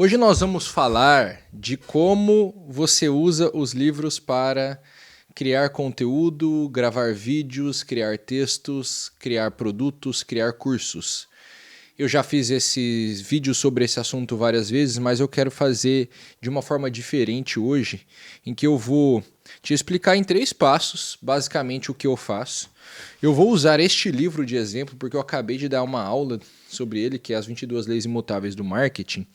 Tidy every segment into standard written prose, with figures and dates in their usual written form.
Hoje nós vamos falar de como você usa os livros para criar conteúdo, gravar vídeos, criar textos, criar produtos, criar cursos. Eu já fiz esses vídeos sobre esse assunto várias vezes, mas eu quero fazer de uma forma diferente hoje, em que eu vou te explicar em 3 passos, basicamente o que eu faço. Eu vou usar este livro de exemplo porque eu acabei de dar uma aula sobre ele, que é As 22 Leis Imutáveis do Marketing,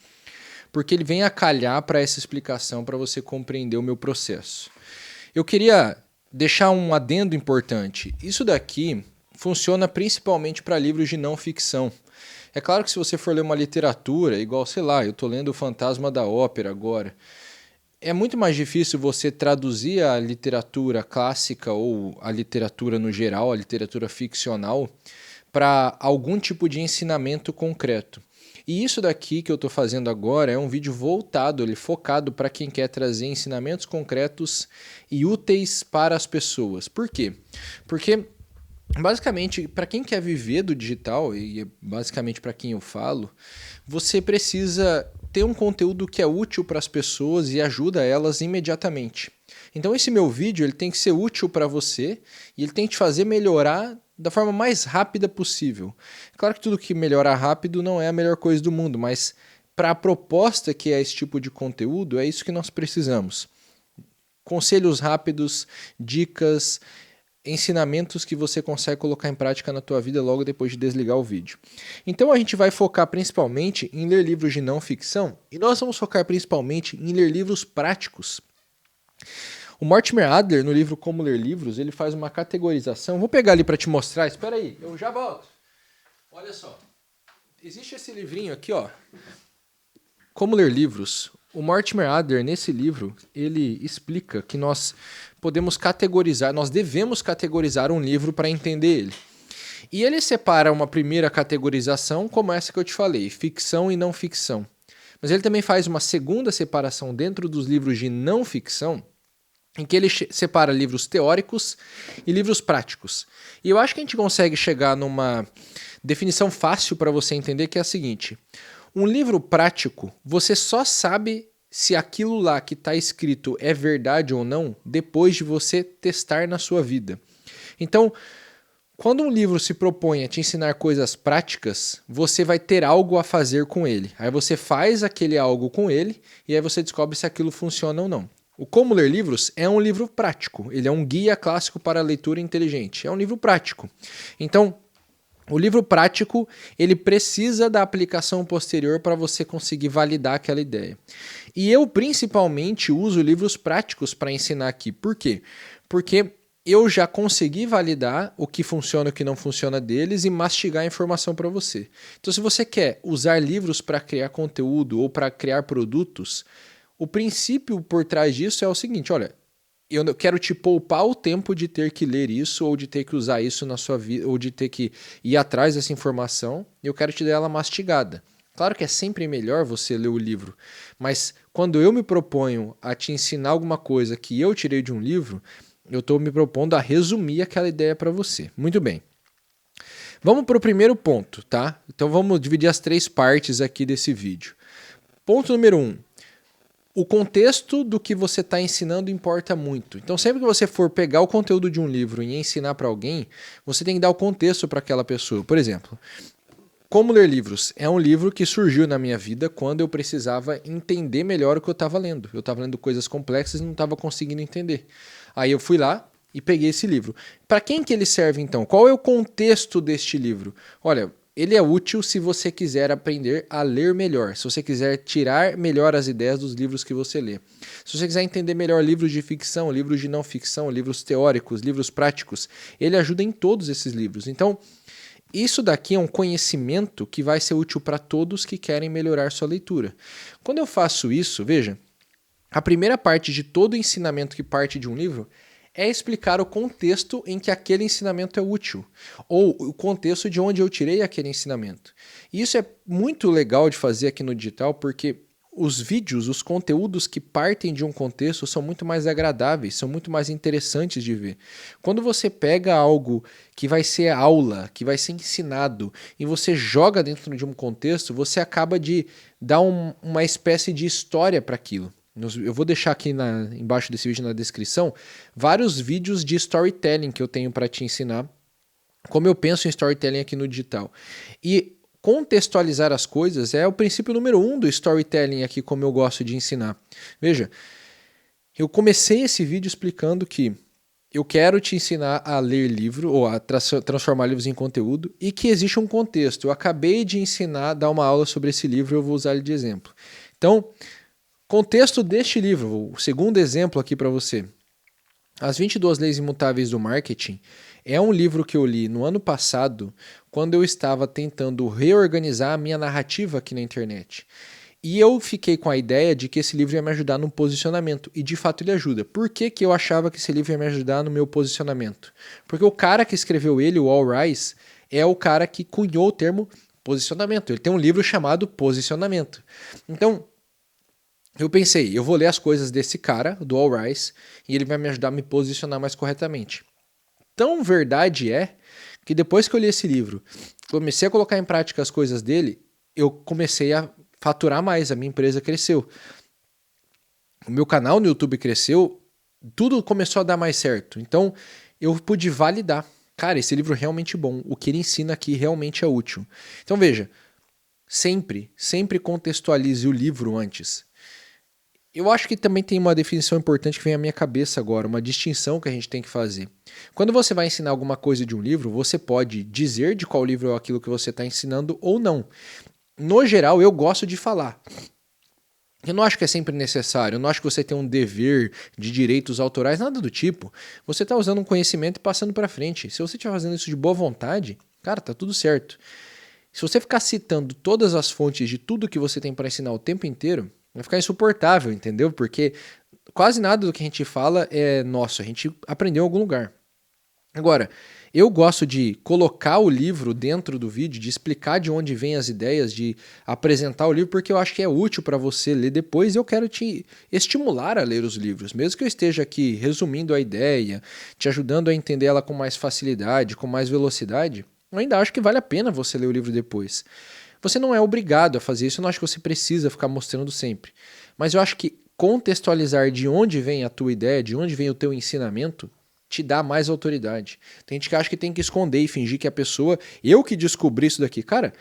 porque ele vem a calhar para essa explicação, para você compreender o meu processo. Eu queria deixar um adendo importante. Isso daqui funciona principalmente para livros de não ficção. É claro que se você for ler uma literatura, igual, sei lá, eu estou lendo O Fantasma da Ópera agora, é muito mais difícil você traduzir a literatura clássica ou a literatura no geral, a literatura ficcional, para algum tipo de ensinamento concreto. E isso daqui que eu estou fazendo agora é um vídeo voltado, focado para quem quer trazer ensinamentos concretos e úteis para as pessoas. Por quê? Porque basicamente, para quem quer viver do digital, e é basicamente para quem eu falo, você precisa ter um conteúdo que é útil para as pessoas e ajuda elas imediatamente. Então esse meu vídeo ele tem que ser útil para você e ele tem que te fazer melhorar da forma mais rápida possível. Claro que tudo que melhora rápido não é a melhor coisa do mundo, mas para a proposta que é esse tipo de conteúdo, é isso que nós precisamos. Conselhos rápidos, dicas, ensinamentos que você consegue colocar em prática na tua vida logo depois de desligar o vídeo. Então a gente vai focar principalmente em ler livros de não ficção e nós vamos focar principalmente em ler livros práticos. O Mortimer Adler, no livro Como Ler Livros, ele faz uma categorização. Vou pegar ali para te mostrar. Espera aí, eu já volto. Olha só. Existe esse livrinho aqui, ó. Como Ler Livros. O Mortimer Adler, nesse livro, ele explica que nós podemos categorizar, nós devemos categorizar um livro para entender ele. E ele separa uma primeira categorização, como essa que eu te falei, ficção e não ficção. Mas ele também faz uma segunda separação dentro dos livros de não ficção, em que ele separa livros teóricos e livros práticos. E eu acho que a gente consegue chegar numa definição fácil para você entender, que é a seguinte: um livro prático, você só sabe se aquilo lá que está escrito é verdade ou não depois de você testar na sua vida. Então, quando um livro se propõe a te ensinar coisas práticas, você vai ter algo a fazer com ele. Aí você faz aquele algo com ele e aí você descobre se aquilo funciona ou não. O Como Ler Livros é um livro prático. Ele é um guia clássico para a leitura inteligente. É um livro prático. Então, o livro prático, ele precisa da aplicação posterior para você conseguir validar aquela ideia. E eu, principalmente, uso livros práticos para ensinar aqui. Por quê? Porque eu já consegui validar o que funciona e o que não funciona deles e mastigar a informação para você. Então, se você quer usar livros para criar conteúdo ou para criar produtos, o princípio por trás disso é o seguinte: olha, eu quero te poupar o tempo de ter que ler isso, ou de ter que usar isso na sua vida, ou de ter que ir atrás dessa informação, eu quero te dar ela mastigada. Claro que é sempre melhor você ler o livro, mas quando eu me proponho a te ensinar alguma coisa que eu tirei de um livro, eu estou me propondo a resumir aquela ideia para você. Muito bem. Vamos para o primeiro ponto, tá? Então vamos dividir as 3 partes aqui desse vídeo. Ponto número 1. O contexto do que você está ensinando importa muito. Então, sempre que você for pegar o conteúdo de um livro e ensinar para alguém, você tem que dar o contexto para aquela pessoa. Por exemplo, Como Ler Livros é um livro que surgiu na minha vida quando eu precisava entender melhor o que eu estava lendo. Eu estava lendo coisas complexas e não estava conseguindo entender. Aí eu fui lá e peguei esse livro. Para quem que ele serve então? Qual é o contexto deste livro? Olha, ele é útil se você quiser aprender a ler melhor, se você quiser tirar melhor as ideias dos livros que você lê. Se você quiser entender melhor livros de ficção, livros de não ficção, livros teóricos, livros práticos, ele ajuda em todos esses livros. Então, isso daqui é um conhecimento que vai ser útil para todos que querem melhorar sua leitura. Quando eu faço isso, veja, a primeira parte de todo ensinamento que parte de um livro é explicar o contexto em que aquele ensinamento é útil, ou o contexto de onde eu tirei aquele ensinamento. E isso é muito legal de fazer aqui no digital, porque os vídeos, os conteúdos que partem de um contexto são muito mais agradáveis, são muito mais interessantes de ver. Quando você pega algo que vai ser aula, que vai ser ensinado, e você joga dentro de um contexto, você acaba de dar uma espécie de história para aquilo. Eu vou deixar aqui embaixo desse vídeo na descrição vários vídeos de storytelling que eu tenho para te ensinar como eu penso em storytelling aqui no digital. E contextualizar as coisas é o princípio número 1 do storytelling aqui, como eu gosto de ensinar. Veja, eu comecei esse vídeo explicando que eu quero te ensinar a ler livro ou a transformar livros em conteúdo e que existe um contexto. Eu acabei de ensinar, dar uma aula sobre esse livro e eu vou usar ele de exemplo. Então, contexto deste livro, o segundo exemplo aqui para você. As 22 Leis Imutáveis do Marketing é um livro que eu li no ano passado, quando eu estava tentando reorganizar a minha narrativa aqui na internet. E eu fiquei com a ideia de que esse livro ia me ajudar no posicionamento, e de fato ele ajuda. Por que eu achava que esse livro ia me ajudar no meu posicionamento? Porque o cara que escreveu ele, o Al Ries, é o cara que cunhou o termo posicionamento. Ele tem um livro chamado Posicionamento. Então, eu pensei, eu vou ler as coisas desse cara, do Al Ries, e ele vai me ajudar a me posicionar mais corretamente. Tão verdade é que depois que eu li esse livro, comecei a colocar em prática as coisas dele, eu comecei a faturar mais, a minha empresa cresceu. O meu canal no YouTube cresceu, tudo começou a dar mais certo. Então, eu pude validar. Cara, esse livro é realmente bom. O que ele ensina aqui realmente é útil. Então, veja, sempre contextualize o livro antes. Eu acho que também tem uma definição importante que vem à minha cabeça agora, uma distinção que a gente tem que fazer. Quando você vai ensinar alguma coisa de um livro, você pode dizer de qual livro é aquilo que você está ensinando ou não. No geral, eu gosto de falar. Eu não acho que é sempre necessário, eu não acho que você tem um dever de direitos autorais, nada do tipo. Você está usando um conhecimento e passando para frente. Se você estiver fazendo isso de boa vontade, cara, tá tudo certo. Se você ficar citando todas as fontes de tudo que você tem para ensinar o tempo inteiro, vai ficar insuportável, entendeu? Porque quase nada do que a gente fala é nosso, a gente aprendeu em algum lugar. Agora, eu gosto de colocar o livro dentro do vídeo, de explicar de onde vêm as ideias, de apresentar o livro, porque eu acho que é útil para você ler depois e eu quero te estimular a ler os livros. Mesmo que eu esteja aqui resumindo a ideia, te ajudando a entender ela com mais facilidade, com mais velocidade, eu ainda acho que vale a pena você ler o livro depois. Você não é obrigado a fazer isso, eu não acho que você precisa ficar mostrando sempre. Mas eu acho que contextualizar de onde vem a tua ideia, de onde vem o teu ensinamento, te dá mais autoridade. Tem gente que acha que tem que esconder e fingir que a pessoa... Eu que descobri isso daqui. Cara,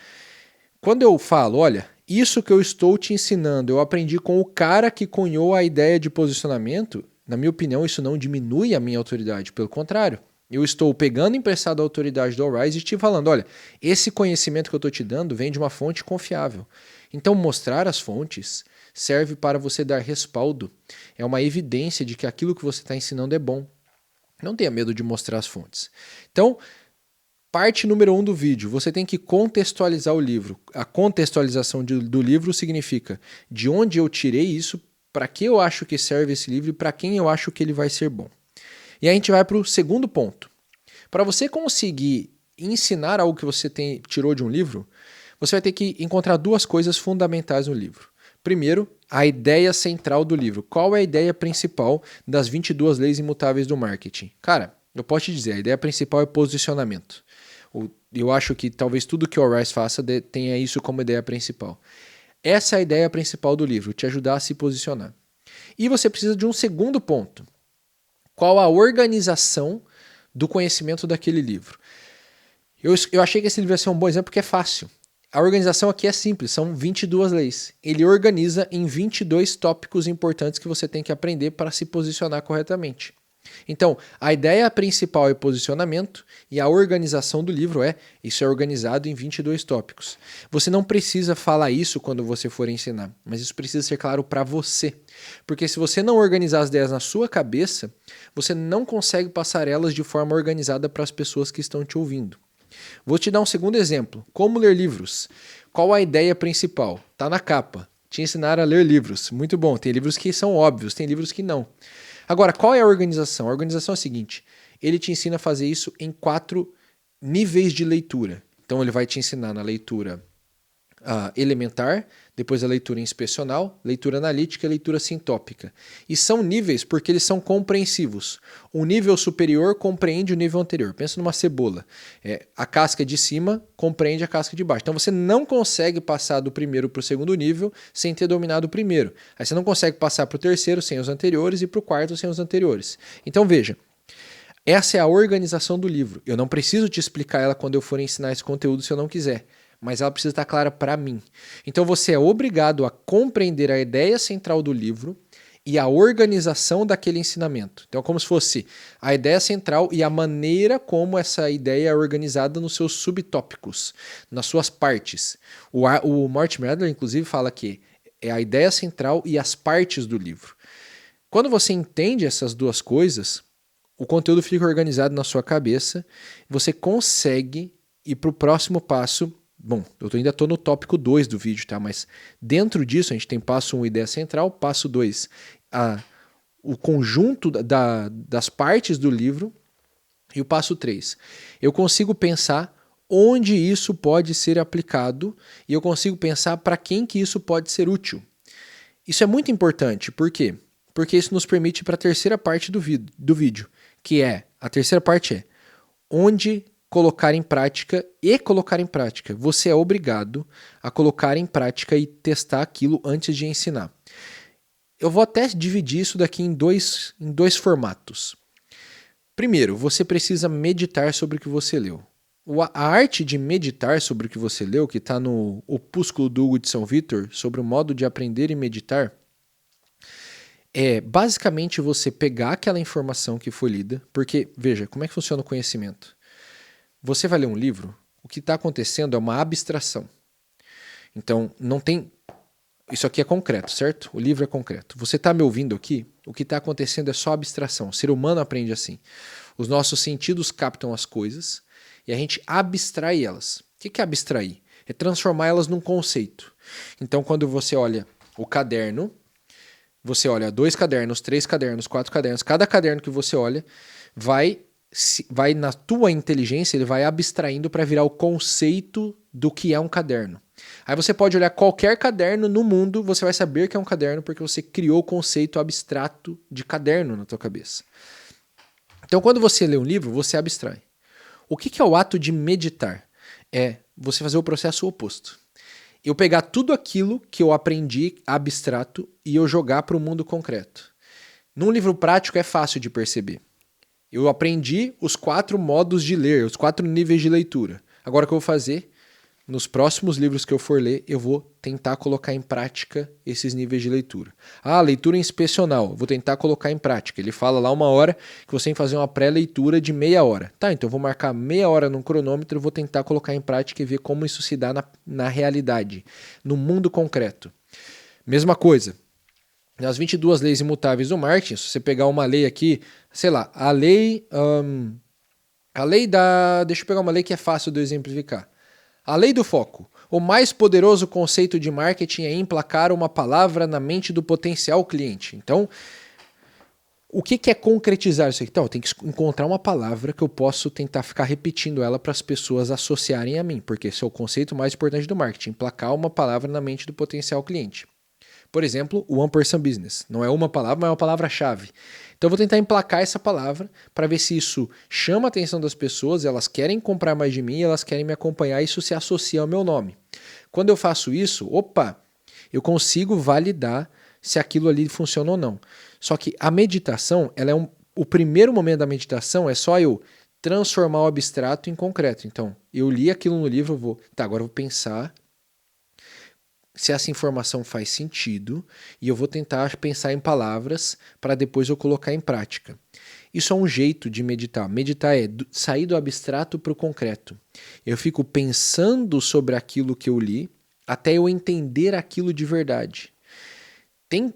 quando eu falo, olha, isso que eu estou te ensinando, eu aprendi com o cara que cunhou a ideia de posicionamento, na minha opinião, isso não diminui a minha autoridade. Pelo contrário. Eu estou pegando emprestado a autoridade do Al Ries e te falando, olha, esse conhecimento que eu estou te dando vem de uma fonte confiável. Então, mostrar as fontes serve para você dar respaldo. É uma evidência de que aquilo que você está ensinando é bom. Não tenha medo de mostrar as fontes. Então, parte número 1 do vídeo, você tem que contextualizar o livro. A contextualização do livro significa de onde eu tirei isso, para que eu acho que serve esse livro e para quem eu acho que ele vai ser bom. E aí a gente vai para o segundo ponto. Para você conseguir ensinar algo que você tirou de um livro, você vai ter que encontrar duas coisas fundamentais no livro. Primeiro, a ideia central do livro. Qual é a ideia principal das 22 leis imutáveis do marketing? Cara, eu posso te dizer, a ideia principal é posicionamento. Eu acho que talvez tudo que o Al Ries faça tenha isso como ideia principal. Essa é a ideia principal do livro, te ajudar a se posicionar. E você precisa de um segundo ponto. Qual a organização do conhecimento daquele livro? Eu achei que esse livro ia ser um bom exemplo porque é fácil. A organização aqui é simples, são 22 leis. Ele organiza em 22 tópicos importantes que você tem que aprender para se posicionar corretamente. Então, a ideia principal é posicionamento e a organização do livro isso é organizado em 22 tópicos. Você não precisa falar isso quando você for ensinar, mas isso precisa ser claro para você. Porque se você não organizar as ideias na sua cabeça, você não consegue passar elas de forma organizada para as pessoas que estão te ouvindo. Vou te dar um segundo exemplo. Como ler livros? Qual a ideia principal? Está na capa. Te ensinar a ler livros. Muito bom. Tem livros que são óbvios, tem livros que não. Agora, qual é a organização? A organização é a seguinte, ele te ensina a fazer isso em 4 níveis de leitura. Então ele vai te ensinar na leitura a elementar, depois a leitura inspecional, leitura analítica e leitura sintópica. E são níveis porque eles são compreensivos. O nível superior compreende o nível anterior. Pensa numa cebola. A casca de cima compreende a casca de baixo. Então você não consegue passar do primeiro para o segundo nível sem ter dominado o primeiro. Aí você não consegue passar para o terceiro sem os anteriores e para o quarto sem os anteriores. Então veja, essa é a organização do livro. Eu não preciso te explicar ela quando eu for ensinar esse conteúdo se eu não quiser. Mas ela precisa estar clara para mim. Então você é obrigado a compreender a ideia central do livro e a organização daquele ensinamento. Então é como se fosse a ideia central e a maneira como essa ideia é organizada nos seus subtópicos, nas suas partes. O Mortimer Adler, inclusive, fala que é a ideia central e as partes do livro. Quando você entende essas duas coisas, o conteúdo fica organizado na sua cabeça, você consegue ir para o próximo passo. Bom, eu ainda estou no tópico 2 do vídeo, tá? Mas dentro disso a gente tem passo 1, ideia central, passo 2, o conjunto das partes do livro, e o passo 3. Eu consigo pensar onde isso pode ser aplicado e eu consigo pensar para quem que isso pode ser útil. Isso é muito importante, por quê? Porque isso nos permite ir para a terceira parte do vídeo, que a terceira parte é onde colocar em prática e colocar em prática. Você é obrigado a colocar em prática e testar aquilo antes de ensinar. Eu vou até dividir isso daqui em dois formatos. Primeiro, você precisa meditar sobre o que você leu. A arte de meditar sobre o que você leu, que está no opúsculo do Hugo de São Vítor, sobre o modo de aprender e meditar, é basicamente você pegar aquela informação que foi lida, porque, veja, como é que funciona o conhecimento? Você vai ler um livro, o que está acontecendo é uma abstração. Então, não tem... Isso aqui é concreto, certo? O livro é concreto. Você está me ouvindo aqui? O que está acontecendo é só abstração. O ser humano aprende assim. Os nossos sentidos captam as coisas e a gente abstrai elas. O que é abstrair? É transformar elas num conceito. Então, quando você olha o caderno, você olha 2 cadernos, 3 cadernos, 4 cadernos, cada caderno que você olha vai na tua inteligência, ele vai abstraindo para virar o conceito do que é um caderno. Aí você pode olhar qualquer caderno no mundo, você vai saber que é um caderno porque você criou o conceito abstrato de caderno na tua cabeça. Então, quando você lê um livro, você abstrai. O que é o ato de meditar? É você fazer o processo oposto. Eu pegar tudo aquilo que eu aprendi abstrato e eu jogar para o mundo concreto. Num livro prático é fácil de perceber. Eu aprendi os 4 modos de ler, os 4 níveis de leitura. Agora o que eu vou fazer? Nos próximos livros que eu for ler, eu vou tentar colocar em prática esses níveis de leitura. Leitura inspecional, vou tentar colocar em prática. Ele fala lá 1 hora que você tem que fazer uma pré-leitura de meia hora. Tá, então eu vou marcar meia hora num cronômetro e vou tentar colocar em prática e ver como isso se dá na realidade, no mundo concreto. Mesma coisa. Nas 22 leis imutáveis do marketing, se você pegar uma lei aqui, sei lá, a lei da... Deixa eu pegar uma lei que é fácil de eu exemplificar. A lei do foco. O mais poderoso conceito de marketing é emplacar uma palavra na mente do potencial cliente. Então, o que é concretizar isso aqui? Então, eu tenho que encontrar uma palavra que eu posso tentar ficar repetindo ela para as pessoas associarem a mim, porque esse é o conceito mais importante do marketing, emplacar uma palavra na mente do potencial cliente. Por exemplo, o One Person Business. Não é uma palavra, mas é uma palavra-chave. Então eu vou tentar emplacar essa palavra para ver se isso chama a atenção das pessoas, elas querem comprar mais de mim, elas querem me acompanhar, isso se associa ao meu nome. Quando eu faço isso, eu consigo validar se aquilo ali funciona ou não. Só que a meditação, o primeiro momento da meditação é só eu transformar o abstrato em concreto. Então, eu li aquilo no livro, agora eu vou pensar se essa informação faz sentido e eu vou tentar pensar em palavras para depois eu colocar em prática. Isso é um jeito de meditar. Meditar é sair do abstrato para o concreto. Eu fico pensando sobre aquilo que eu li até eu entender aquilo de verdade.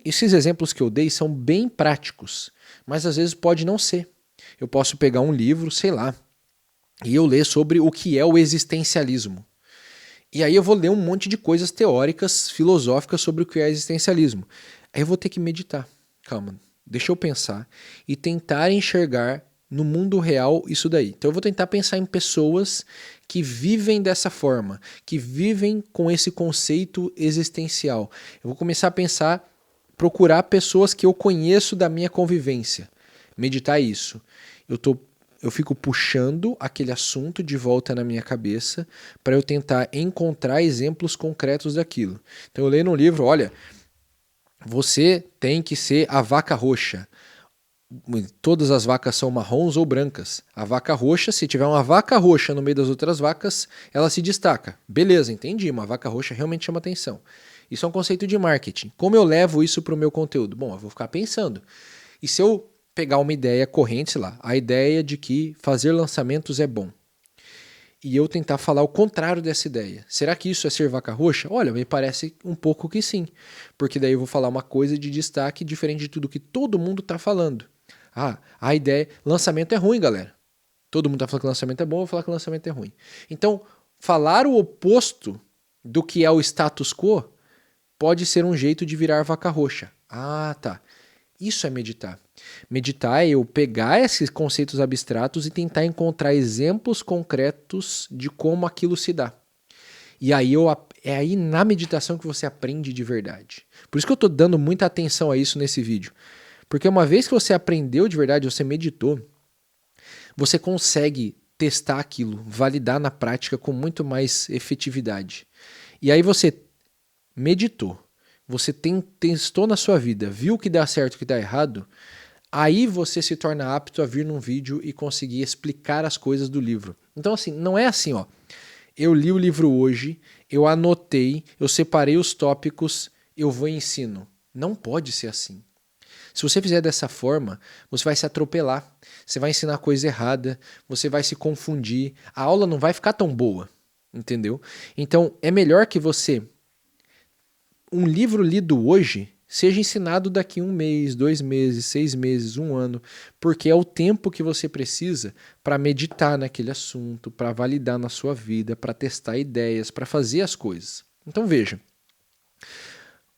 Esses exemplos que eu dei são bem práticos, mas às vezes pode não ser. Eu posso pegar um livro, sei lá, e eu ler sobre o que é o existencialismo. E aí eu vou ler um monte de coisas teóricas, filosóficas sobre o que é existencialismo. Aí eu vou ter que meditar. Calma, deixa eu pensar e tentar enxergar no mundo real isso daí. Então eu vou tentar pensar em pessoas que vivem dessa forma, que vivem com esse conceito existencial. Eu vou começar a pensar, procurar pessoas que eu conheço da minha convivência. Meditar isso. Eu fico puxando aquele assunto de volta na minha cabeça para eu tentar encontrar exemplos concretos daquilo. Então eu leio no livro, olha, você tem que ser a vaca roxa. Todas as vacas são marrons ou brancas. A vaca roxa, se tiver uma vaca roxa no meio das outras vacas, ela se destaca. Beleza, entendi, uma vaca roxa realmente chama atenção. Isso é um conceito de marketing. Como eu levo isso para o meu conteúdo? Bom, eu vou ficar pensando. E se eu pegar uma ideia corrente, sei lá, a ideia de que fazer lançamentos é bom, e eu tentar falar o contrário dessa ideia. Será que isso é ser vaca roxa? Olha, me parece um pouco que sim. Porque daí eu vou falar uma coisa de destaque diferente de tudo que todo mundo está falando. Ah, a ideia... Lançamento é ruim, galera. Todo mundo está falando que lançamento é bom, eu vou falar que lançamento é ruim. Então, falar o oposto do que é o status quo pode ser um jeito de virar vaca roxa. Ah, tá. Isso é meditar. Meditar é eu pegar esses conceitos abstratos e tentar encontrar exemplos concretos de como aquilo se dá. E aí é aí na meditação que você aprende de verdade. Por isso que eu estou dando muita atenção a isso nesse vídeo. Porque uma vez que você aprendeu de verdade, você meditou, você consegue testar aquilo, validar na prática com muito mais efetividade. E aí você meditou, você testou na sua vida, viu o que dá certo e o que dá errado, aí você se torna apto a vir num vídeo e conseguir explicar as coisas do livro. Então assim, não é assim, ó. Eu li o livro hoje, eu anotei, eu separei os tópicos, eu vou e ensino. Não pode ser assim. Se você fizer dessa forma, você vai se atropelar, você vai ensinar coisa errada, você vai se confundir, a aula não vai ficar tão boa, entendeu? Então é melhor que um livro lido hoje seja ensinado daqui 1 mês, 2 meses, 6 meses, 1 ano, porque é o tempo que você precisa para meditar naquele assunto, para validar na sua vida, para testar ideias, para fazer as coisas. Então veja,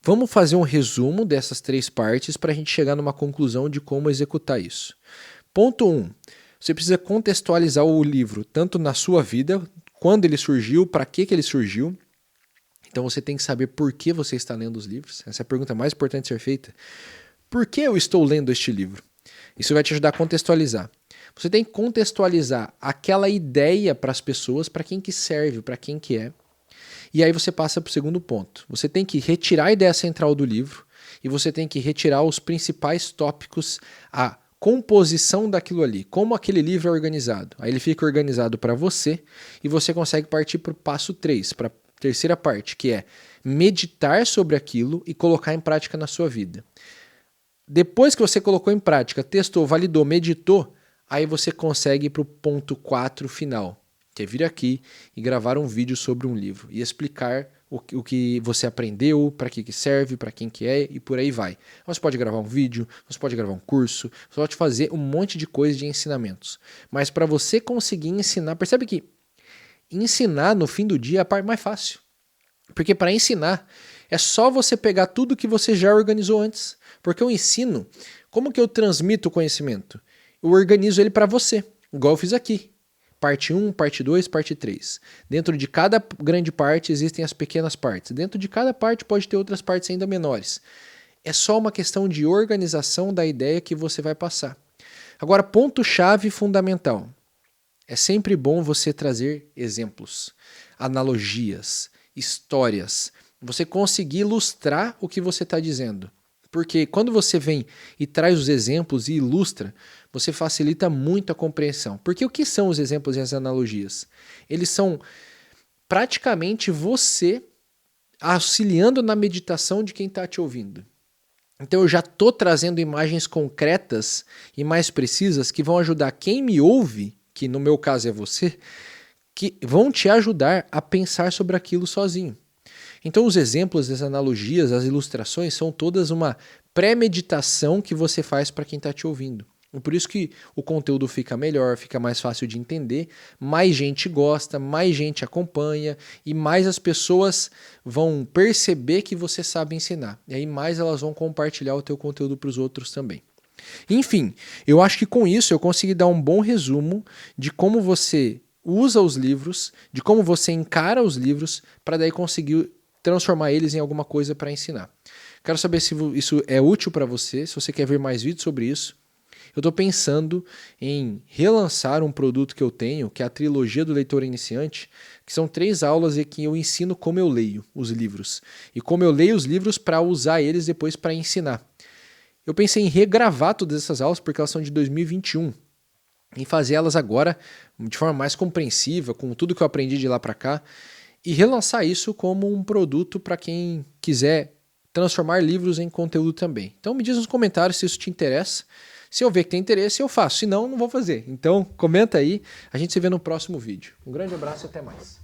vamos fazer um resumo dessas 3 partes para a gente chegar numa conclusão de como executar isso. Ponto 1. Você precisa contextualizar o livro, tanto na sua vida, quando ele surgiu, para que ele surgiu. Então você tem que saber por que você está lendo os livros. Essa é a pergunta mais importante de ser feita. Por que eu estou lendo este livro? Isso vai te ajudar a contextualizar. Você tem que contextualizar aquela ideia para as pessoas, para quem que serve, para quem que é. E aí você passa para o segundo ponto. Você tem que retirar a ideia central do livro e você tem que retirar os principais tópicos, a composição daquilo ali, como aquele livro é organizado. Aí ele fica organizado para você e você consegue partir para o passo 3, para a terceira parte, que é meditar sobre aquilo e colocar em prática na sua vida. Depois que você colocou em prática, testou, validou, meditou, aí você consegue ir para o ponto 4 final, que é vir aqui e gravar um vídeo sobre um livro e explicar o que você aprendeu, para que serve, para quem que é e por aí vai. Você pode gravar um vídeo, você pode gravar um curso, você pode fazer um monte de coisa de ensinamentos. Mas para você conseguir ensinar, percebe que ensinar no fim do dia é a parte mais fácil. Porque para ensinar é só você pegar tudo que você já organizou antes. Porque eu ensino, como que eu transmito o conhecimento? Eu organizo ele para você, igual eu fiz aqui. Parte 1, parte 2, parte 3. Dentro de cada grande parte existem as pequenas partes. Dentro de cada parte pode ter outras partes ainda menores. É só uma questão de organização da ideia que você vai passar. Agora, ponto-chave fundamental. É sempre bom você trazer exemplos, analogias, histórias. Você conseguir ilustrar o que você está dizendo. Porque quando você vem e traz os exemplos e ilustra, você facilita muito a compreensão. Porque o que são os exemplos e as analogias? Eles são praticamente você auxiliando na meditação de quem está te ouvindo. Então eu já estou trazendo imagens concretas e mais precisas que vão ajudar quem me ouve, que no meu caso é você, que vão te ajudar a pensar sobre aquilo sozinho. Então os exemplos, as analogias, as ilustrações são todas uma pré-meditação que você faz para quem está te ouvindo. E por isso que o conteúdo fica melhor, fica mais fácil de entender, mais gente gosta, mais gente acompanha e mais as pessoas vão perceber que você sabe ensinar. E aí mais elas vão compartilhar o teu conteúdo para os outros também. Enfim, eu acho que com isso eu consegui dar um bom resumo de como você usa os livros, de como você encara os livros, para daí conseguir transformar eles em alguma coisa para ensinar. Quero saber se isso é útil para você, se você quer ver mais vídeos sobre isso. Eu estou pensando em relançar um produto que eu tenho, que é a trilogia do leitor iniciante, que são 3 aulas em que eu ensino como eu leio os livros. E como eu leio os livros para usar eles depois para ensinar. Eu pensei em regravar todas essas aulas, porque elas são de 2021, em fazer elas agora de forma mais compreensiva, com tudo que eu aprendi de lá para cá, e relançar isso como um produto para quem quiser transformar livros em conteúdo também. Então me diz nos comentários se isso te interessa. Se eu ver que tem interesse, eu faço. Se não, não vou fazer. Então comenta aí. A gente se vê no próximo vídeo. Um grande abraço e até mais.